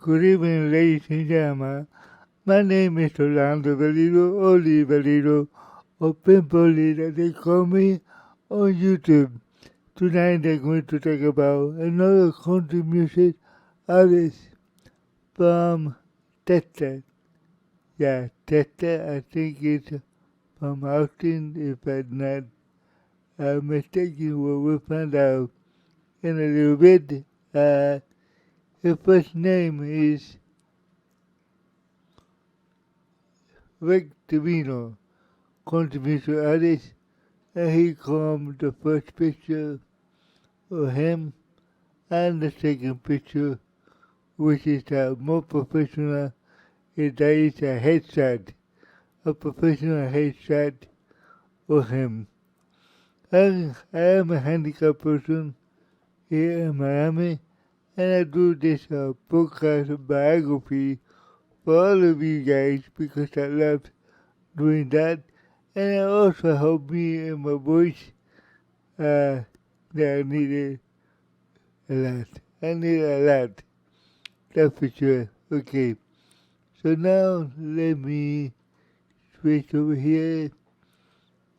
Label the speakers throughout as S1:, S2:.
S1: Good evening, ladies and gentlemen. My name is Orlando Valido, Oli Valido, or Pimpoli that they call me on YouTube. Tonight I'm going to talk about another country music artist from Texas. Yeah, Texas, I think it's from Austin, if I'm not mistaken, we'll find out in a little bit. His first name is Rick Trevino, country music artist, and he comes the first picture of him and the second picture, which is more professional, is that is a headshot, a professional headshot of him. I am a handicapped person here in Miami, and I do this podcast biography for all of you guys because I love doing that, and it also helped me in my voice that I needed a lot. I need a lot, that's for sure. Okay, so now let me switch over here.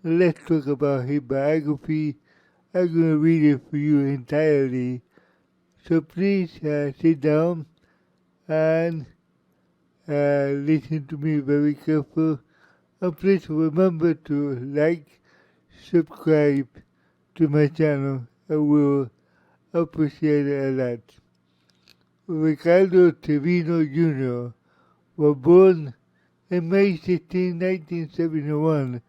S1: Let's talk about his biography. I'm going to read it for you entirely. So please sit down and listen to me very careful. And please remember to like, subscribe to my channel. I will appreciate it a lot. Ricardo Trevino Jr. was born on May 16, 1971,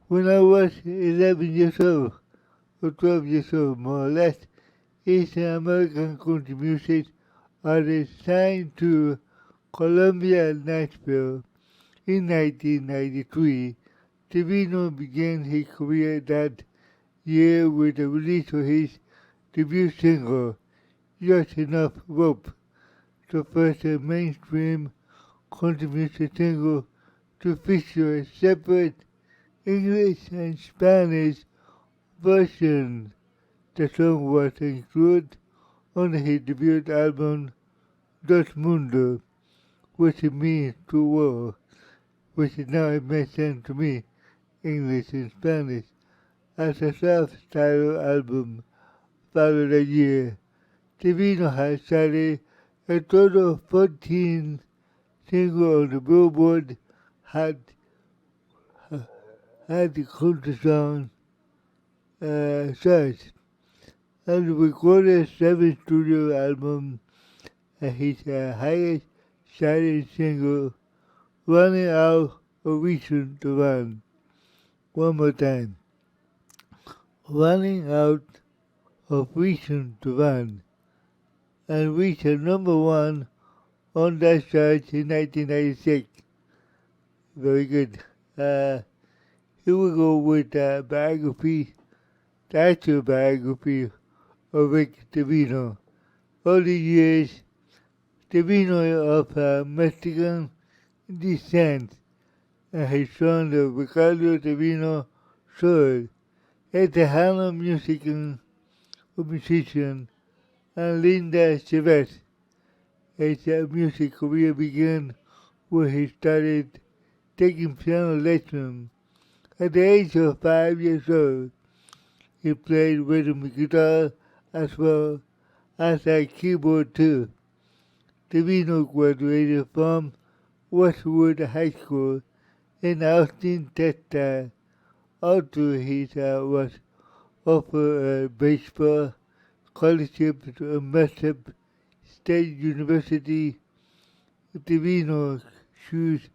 S1: when I was 11 years old, or 12 years old more or less. He's an American country music artist signed to Columbia Nashville in 1993. Trevino began his career that year with the release of his debut single, Just Enough Rope, the first mainstream country music single to feature a separate English and Spanish version. The song was included on his debut album, Dos Mundo, which means two worlds, which now it makes sense to me, English and Spanish, as a self-titled album followed a year. Trevino has started a total of 14 singles on the Billboard Hot Country Song charts, and recorded 7 studio albums, and his highest charting single, Running Out of Reason to Run. One more time. Running Out of Reason to Run, and reached number 1 on that chart in 1996. Very good. Here we go with biography, the actual biography of Rick Trevino. All the years, Trevino of Mexican descent, and his son, Ricardo Trevino, Sol, a Tejano musician, and Linda Chavez. His music career began when he started taking piano lessons. At the age of 5 years old, he played rhythm guitar as well as a keyboard too. Trevino graduated from Westwood High School in Austin, Texas. After he was offered a baseball scholarship to Mississippi State University, Trevino chose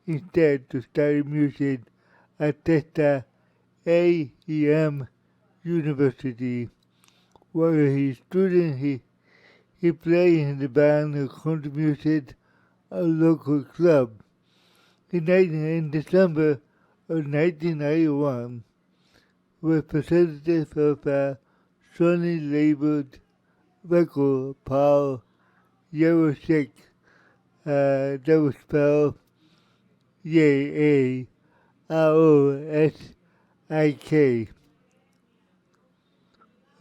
S1: instead to study music at Texas A&M University. While he studied, he played in the band of country music at a local club. In December of 1991, representative of Sony labeled record Paul Yarosik, that was spelled Yarosik.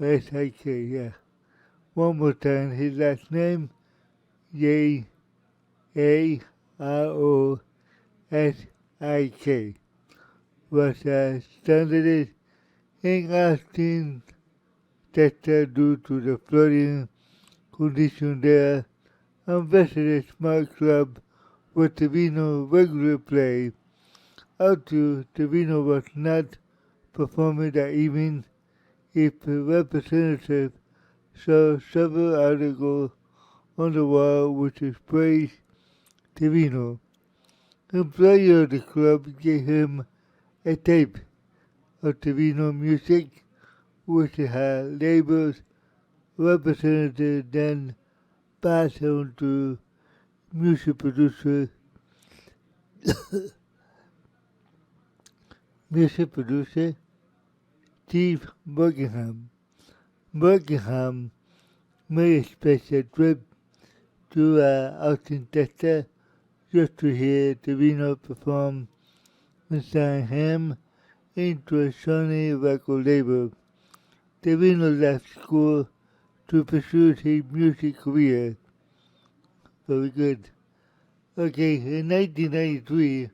S1: S-I-K, yeah. One more time, his last name, Yarosik. A-R-O-S-I-K, was stranded in Austin, Texas due to the flooding condition there and visited a small club where Trevino regularly played. Although Trevino was not performing that evening, its representative saw several articles on the wall which praised Trevino. Employee of the club gave him a tape of Trevino music which had labels representative then passed on to music producer Steve Buckingham. Buckingham made a special trip to Austin, Texas just to hear Trevino perform and sign him into a Sony record label. Trevino left school to pursue his music career. Very good. Okay, in 1993,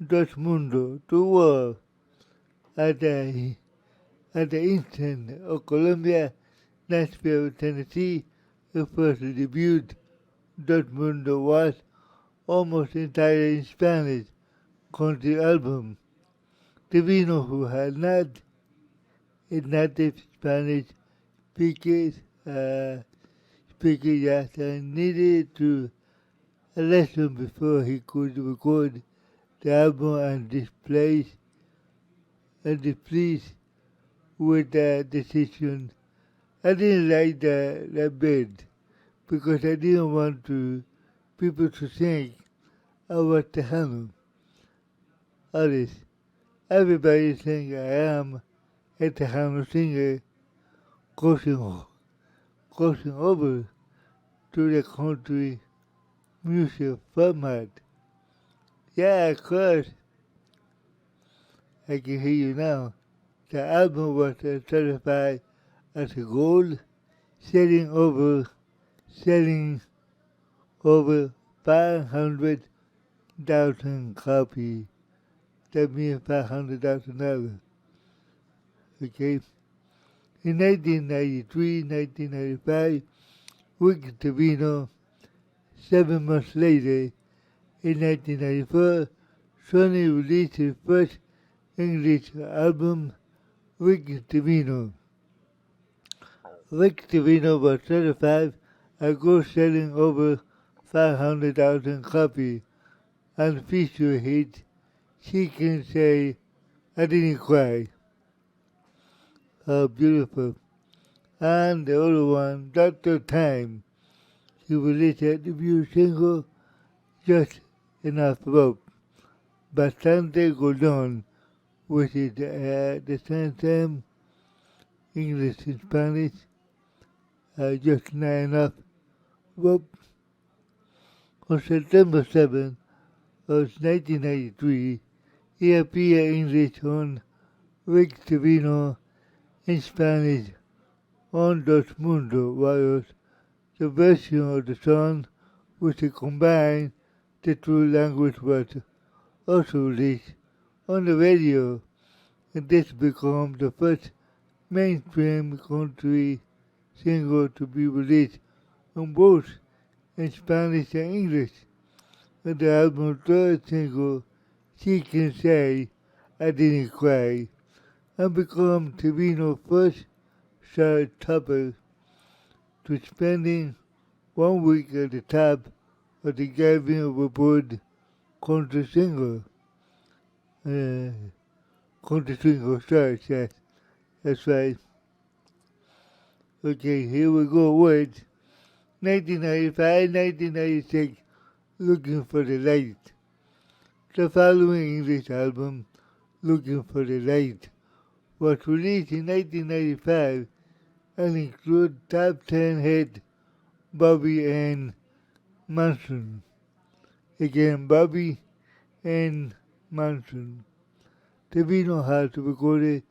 S1: Dortmundo to war at the Eastern of Columbia, Nashville, Tennessee, the first debut. Dortmundo was almost entirely in Spanish country album. Trevino, who had not a native Spanish speaker, needed to a lesson before he could record the album and displeased with the decision. I didn't like the bid because I didn't want people to think I was Tejano. Others, everybody think I am a Tejano singer crossing over to the country music format. Yeah, of course, I can hear you now. The album was certified as a gold, selling over 500,000 copies. That means $500,000. Okay? In 1993-1995, with Trevino, 7 months later, in 1994, Sony released his first English album, Rick Trevino. Rick Trevino was certified as gold, selling over 500,000 copies, and featured hit She Can Say I Didn't Cry. Oh, beautiful. And the other one, Dr. Time. He released a debut single, Just Enough Rope, Bastante Golón, which is the same English and Spanish, just not enough rope. On September 7th of 1993, he appeared in English on Rick Trevino in Spanish on Dortmundo, while the version of the song which combined the two languages was also released on the radio, and this became the first mainstream country single to be released on both in Spanish and English. And the album's third single, She Can Say I Didn't Cry, and become Trevino's first chart topper to spending 1 week at the top of the Gavin Report country single. Country single chart, yes, that's right. Okay, here we go with 1995-1996, Looking for the Light. The following English album, Looking for the Light, was released in 1995 and includes top 10 hit Bobby and Manson. Again, Bobby and Manson. Trevino has recorded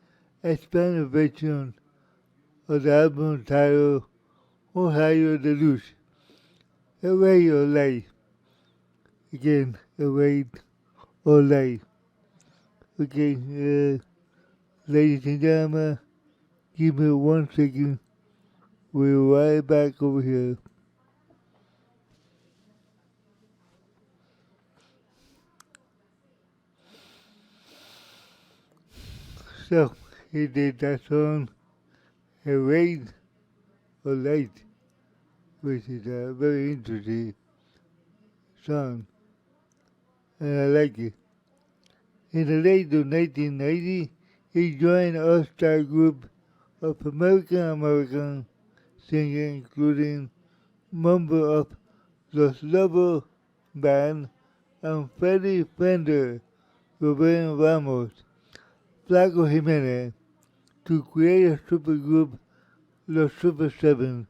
S1: a Spanish version of the album titled Ohio de Luz, A Ray of Light. again, await or life. Okay, ladies and gentlemen, give me 1 second. We're right back over here. So, he did that song, Await or Light, which is a very interesting song, and I like it. In the late of 1990, he joined an all-star group of American singers, including member of Los Lobos Band and Freddie Fender, Rubén Ramos, Flaco Jimenez, to create a supergroup, Los Super Seven,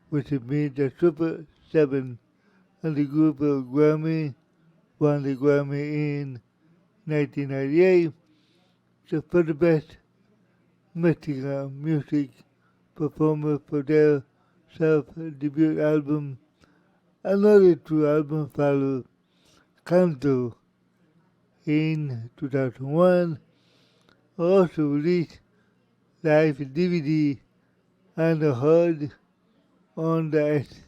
S1: which means the Super Seven, and the group of Grammy won the Grammy in 1998 for the best Mexican music performer for their self-debut album. Another two albums followed, Canto in 2001, also released live DVD and The Hard on the S,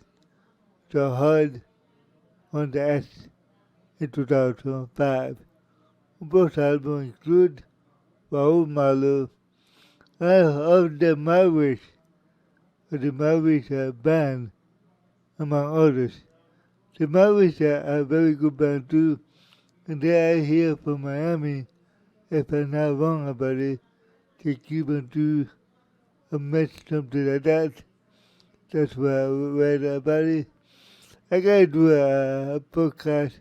S1: The Hard on the S in 2005. Both albums include Raúl Malo and of the Mavericks band, among others. The Mavericks are a very good band too, and they are here from Miami, if I'm not wrong about it. They keep on do a match, something like that. That's what I read about it. I gotta do a podcast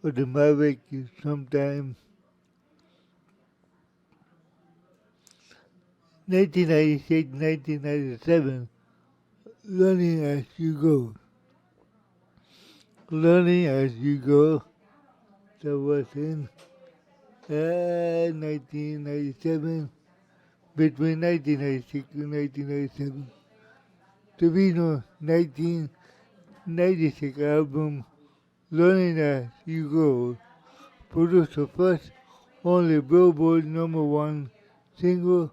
S1: with the Mavericks sometime. 1996, 1997, Learning as You Go. Learning as You Go, that was in 1997, between 1996 and 1997. Trevino 1996 album, Learning as You Go, produced the first only Billboard #1 single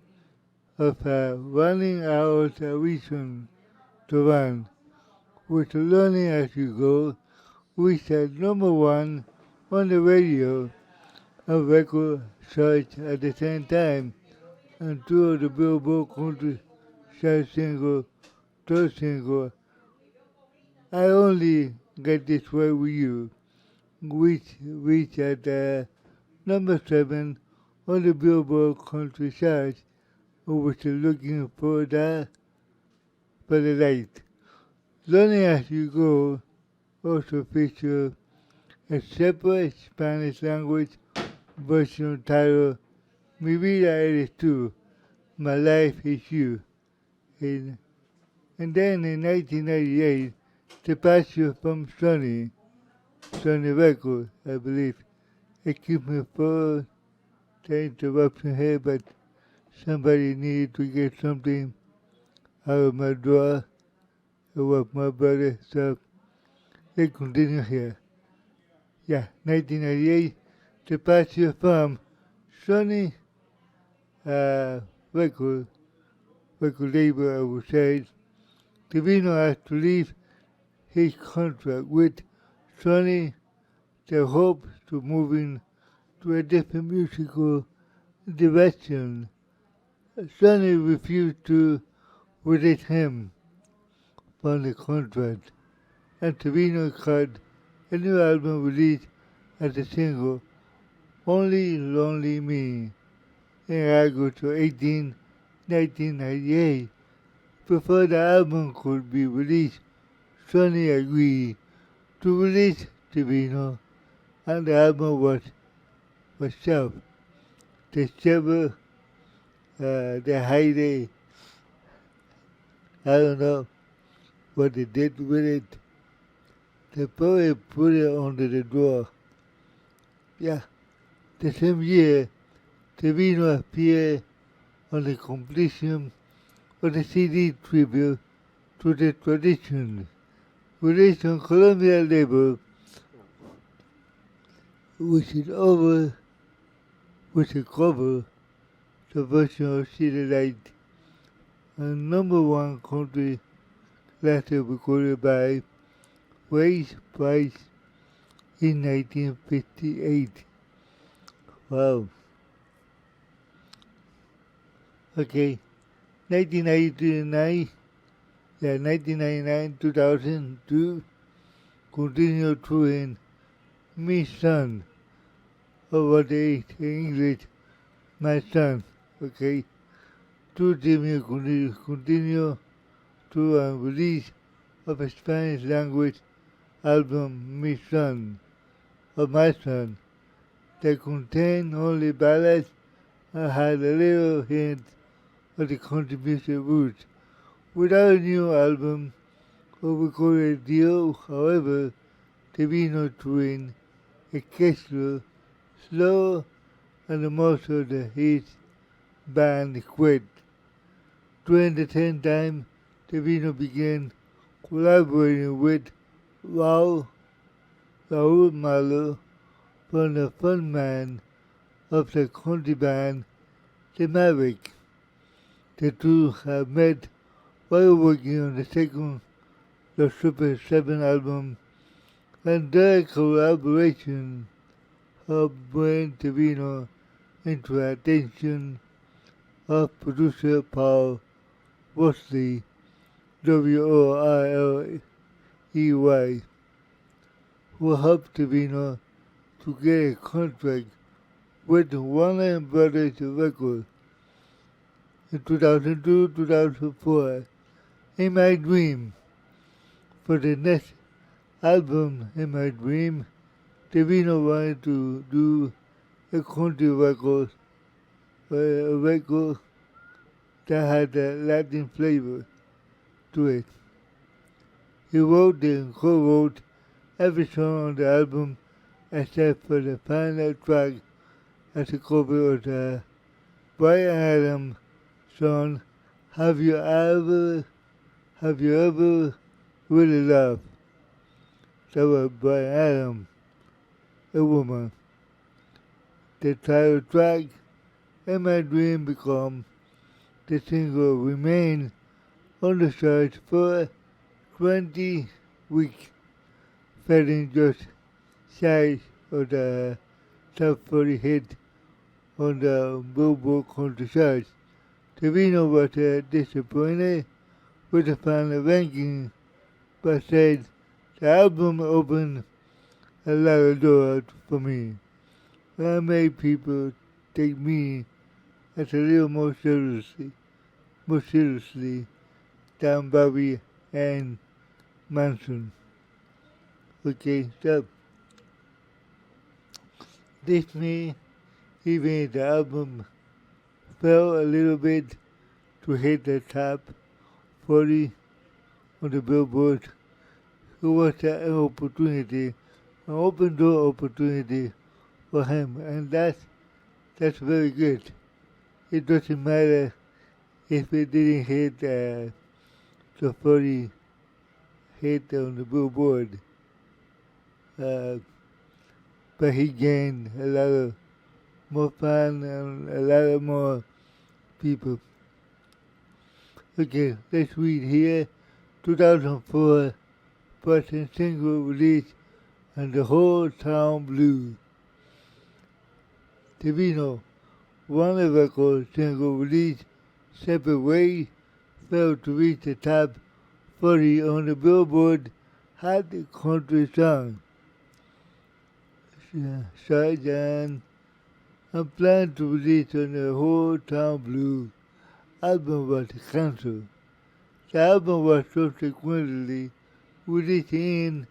S1: of Running Out of Reason to Run, with Learning as You Go, reached at #1 on the radio and record charts at the same time, and two of the Billboard country chart single, third single, I Only Get This Way With You, which reached at #7 on the Billboard country charts, which is looking for the light. Learning as You Go also features a separate Spanish language version titled Mi vida eres tú, My Life is You. And then in 1998, departure from Sony Records, I believe. Excuse me for the interruption here, but somebody needed to get something out of my drawer. It was my brother, so let's continue here. Yeah, 1998, departure from Sony record label, I would say. Trevino has to leave his contract with Sony. They hope to moving to a different musical direction. Sony refused to release him from the contract, and Trevino cut a new album released as a single, Only Lonely Me, in August 18, 1998. Before the album could be released, Sony agreed to release Trevino, and the album was shelved. They severed the heyday. I don't know what they did with it. They probably put it under the drawer. Yeah. The same year, Trevino appeared on the completion of the CD tribute to the tradition, released on Columbia label which is over, which is cover the version of City Light, a number one country later recorded by Waze Price in 1958. Wow. Okay. 1999, 2002, continued touring Me Son, or what they say in English, My Son, okay? To Jimmy continue to release of a Spanish language album Mi Son, or My Son, that contained only ballads and had a little hint of the contribution roots. Without a new album or recorded deal, however, Trevino touring a casual, slow, and most of his band quit. During the same time, Trevino began collaborating with Raul Malo from the frontman of the country band The Maverick. The two have met while working on the second The Super 7 album, and their collaboration helped bring Trevino into the attention of producer Paul Worsley, Worley, who helped Trevino to get a contract with Warner Brothers Records. In 2002-2004, In My Dream. For the next album, In My Dream, Trevino wanted to do a country record, a record that had a Latin flavor to it. He wrote and co-wrote every song on the album except for the final track as a cover of the Bryan Adams song Have You Ever Really Loved? That was Bryan Adams, a woman. The title track, In My Dream, became the single remained on the charts for 20 weeks, falling just shy of the top 40 hit on the Billboard country charts. Trevino was disappointed with the final ranking, but said the album opened a lot of doors for me. I made people take me as a little more seriously than Bobby and Manson. Okay, so this me, even if the album fell a little bit to hit the top 40 on the Billboard, it was an opportunity, an open door opportunity for him, and that's very good. It doesn't matter if it didn't hit the 40 hit on the Billboard, but he gained a lot of more fans and a lot of more people. Okay, let's read here. 2004, first single release and the whole town blue. Trevino, Warner Records single release, Separate Ways, failed to reach the top 40 on the Billboard Hot Country Song chart, and planned to release on the Whole Town Blue album was cancelled. The album was subsequently released in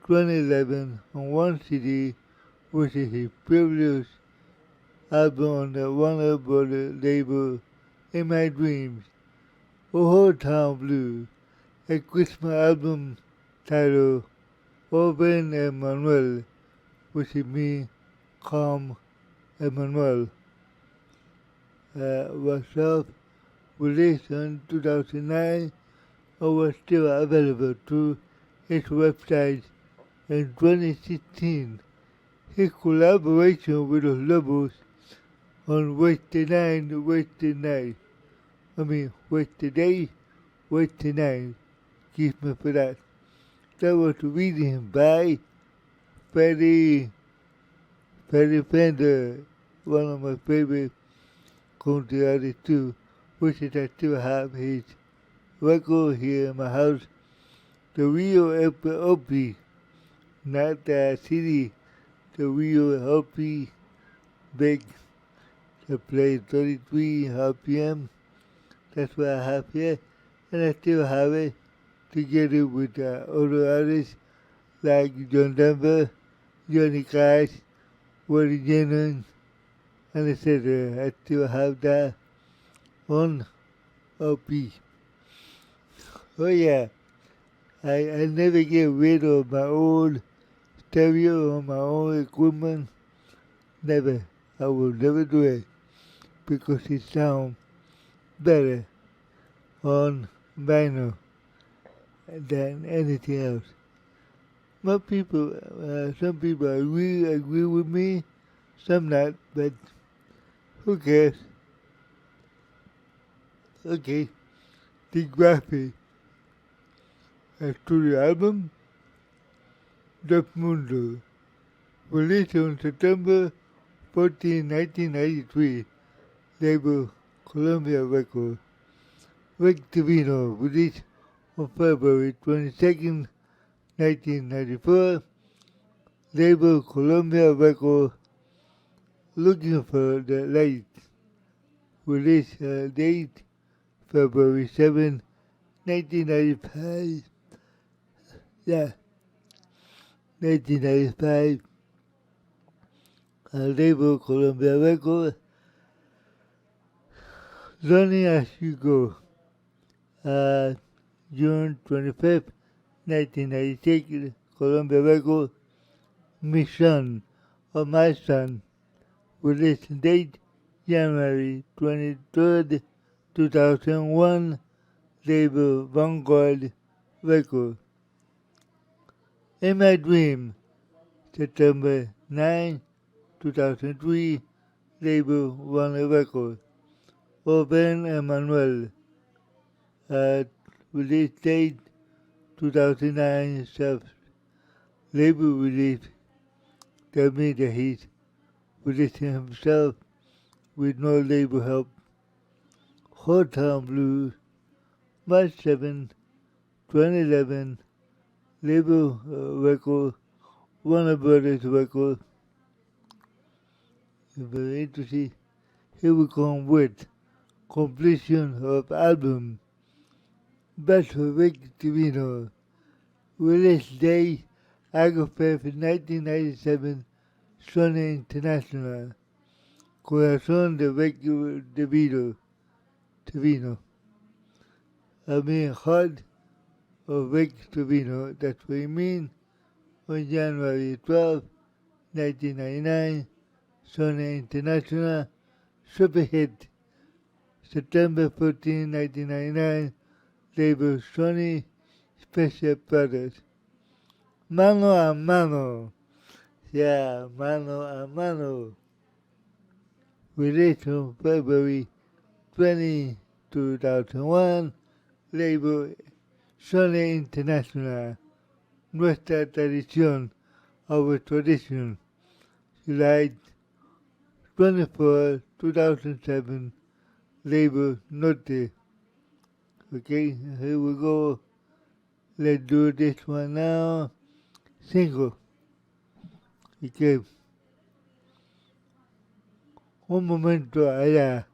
S1: 2011 on one CD, which is his previous album on the Warner Brothers label, In My Dreams, or Whole Town Blue, a Christmas album titled Open Emmanuel, which means Calm Emmanuel, was self-released in 2009 and was still available through its website in 2016. his collaboration with los Lobos on Wednesday night, Wednesday night. Wednesday day, Wednesday night. Excuse me for that. That was reading by Freddie Fender, one of my favorite country artists too, which is I still have his record here in my house. The real LP, not the CD, the real LP, big, that plays 33 RPM. That's what I have here, and I still have it together with other artists like John Denver, Johnny Cash, Woody Jennings, and etc. I still have that on LP. Oh yeah, I never get rid of my old stereo or my own equipment. Never. I will never do it because it sounds better on vinyl than anything else. Some people agree with me, some not, but who cares? Okay, the graphic studio album, The Mundo, released on September 14, 1993, label Columbia Records. Rick Trevino, released on February 22nd, 1994, label Columbia Records. Looking for the Light, release date February 7, 1995. Yeah, 1995. Label Columbia Records. Learning as you go. June 25th, 1996. Columbia Records. Mission of My Son. Release date January 23rd, 2001. Label Vanguard Records. In My Dream. September 9, 2003. Label Warner Records. Oben Emmanuel. Release date 2009. Label release. Tell me that he's releasing himself with no label help. Hotel Blues. March 7, 2011. Label record. Warner Brothers Records. Very interesting. Here we come with completion of album. Best for Rick Trevino. Release day August 5th, 1997. Sony International. Corazón de Rick Trevino. Heart of Rick Trevino. That's what he means. On January 12, 1999. Sony International. Super hit. September 14, 1999. Label Sony Special Products. Mano a Mano. Yeah, Mano a Mano. Released on February 20, 2001. Label Sony International. Nuestra Tradición. Our Tradition. July 24, 2007. Label Norte. Okay, here we go. Let's do this one now. Single. Okay. Un momento allá.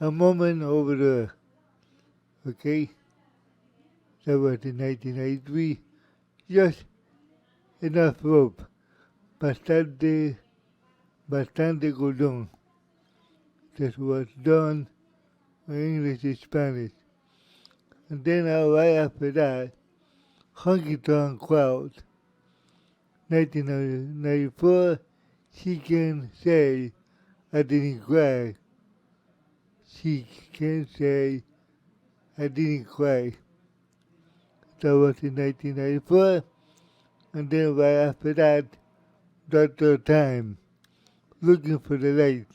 S1: A moment over there. Okay. That was in 1993. Just enough rope. Bastante cordón. That was done in English and Spanish. And then right after that, Honky Tonk Crowd. 1994, She Can Say I Didn't Cry. She Can Say I Didn't Cry. That was in 1994. And then right after that, Dr. Time, Looking for the Light.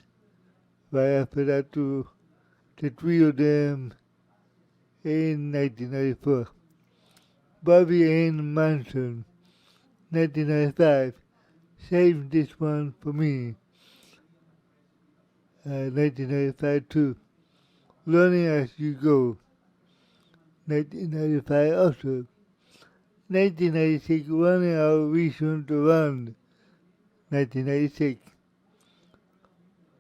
S1: Right after that, to the three of them in 1994. Bobby Ann Manson, 1995. Save this one for me. 1995 too. Learning as you go. 1995 also. 1996, Running Our Reason to Run. 1996.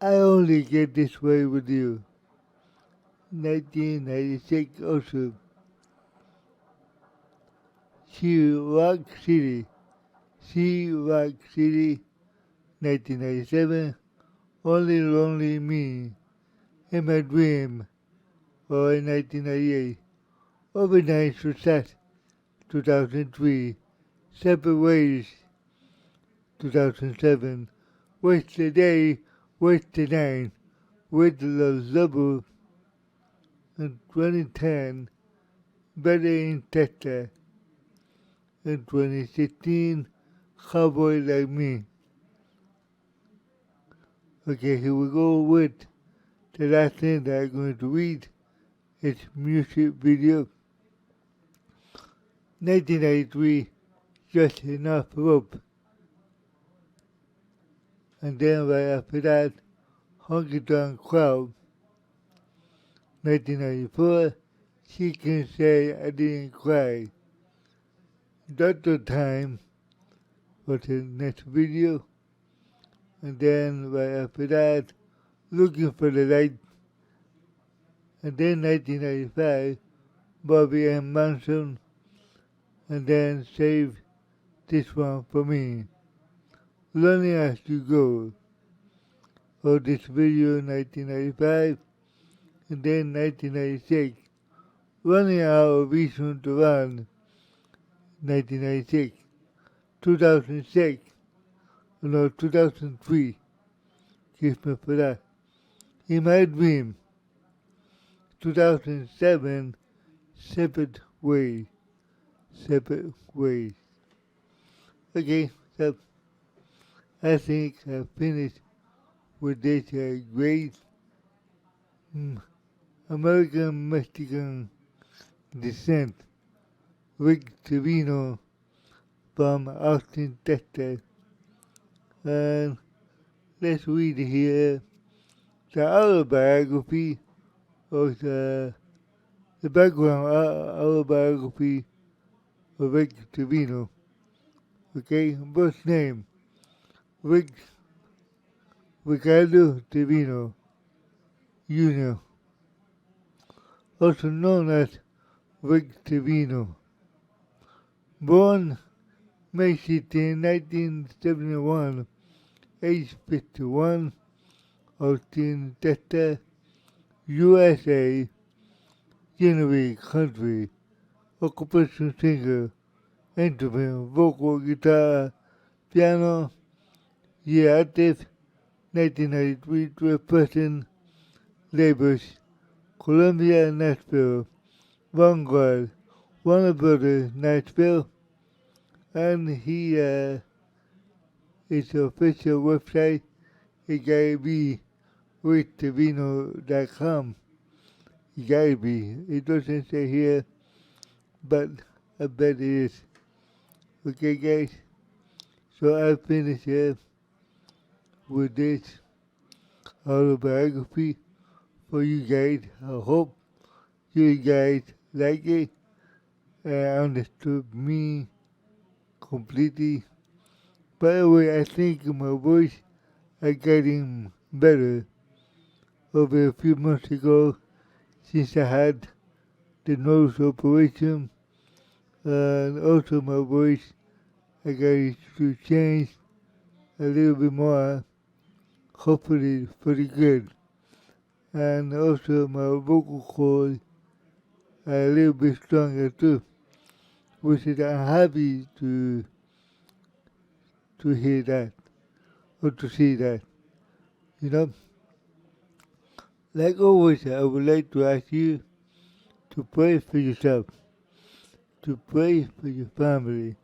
S1: I only get this way with you. 1996 also. Rock City. Rock City. 1997. Only Lonely Me. In My Dream. Or in 1998. Overnight Success. 2003. Separate Ways. 2007. Waste the Day. Waste the Night. With the Double. In 2010. Better in Tesla. In 2016. Cowboy Like Me. Okay, here we go with the last thing that I'm going to read. It's music video. 1993, Just Enough Rope. And then right after that, Honky Tonk Crowd. 1994, She Can Say I Didn't Cry. Dr. Time was the next video. And then right after that, Looking for the Light. And then 1995, Bobby and Manson. And then Save This One for Me. Learning as you go. For this video, 1995. And then 1996, Running Out of Reason to Run. 1996. 2006. No, 2003. Excuse me for that. In My Dream. 2007, Separate Ways. Separate Ways. Okay, so I think I finished with this great American-Mexican descent, Rick Trevino from Austin, Texas. And let's read here the autobiography of the background autobiography of Rick Trevino. Okay, birth name, Ricardo Trevino Jr., also known as Rick Trevino. Born May 16, 1971, age 51, Austin, Texas, USA, genre country, occupation singer, instrument, vocal, guitar, piano, year active, 1993 to a person, labels, Columbia, Nashville, Vanguard, Warner Brothers, Nashville, and he his official website, it gotta be ricktrevino.com. It gotta be. It doesn't say here, but I bet it is. Okay, guys. So I finished here with this autobiography for you guys. I hope you guys like it and understood me completely. By the way, I think my voice is getting better over a few months ago since I had the nose operation. And also my voice, I got it to change a little bit more, hopefully for the good. And also my vocal cords are a little bit stronger too, which is I'm happy to hear that or to see that. You know, like always, I would like to ask you to pray for yourself, to pray for your family,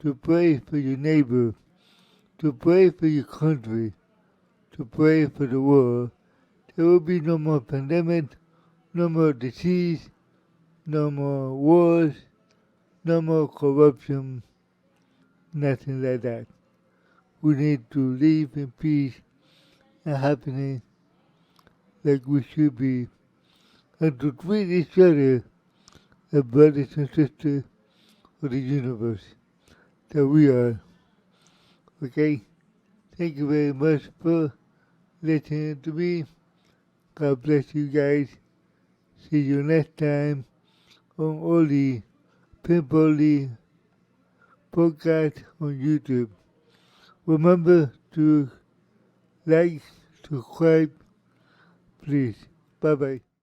S1: to pray for your neighbor, to pray for your country, to pray for the world. There will be no more pandemic, no more disease, no more wars, no more corruption, nothing like that. We need to live in peace and happiness like we should be, and to treat each other as brothers and sisters of the universe that we are. Okay? Thank you very much for listening to me. God bless you guys. See you next time on Oli Pimpoli podcast on YouTube. Remember to like, subscribe, please. Bye bye.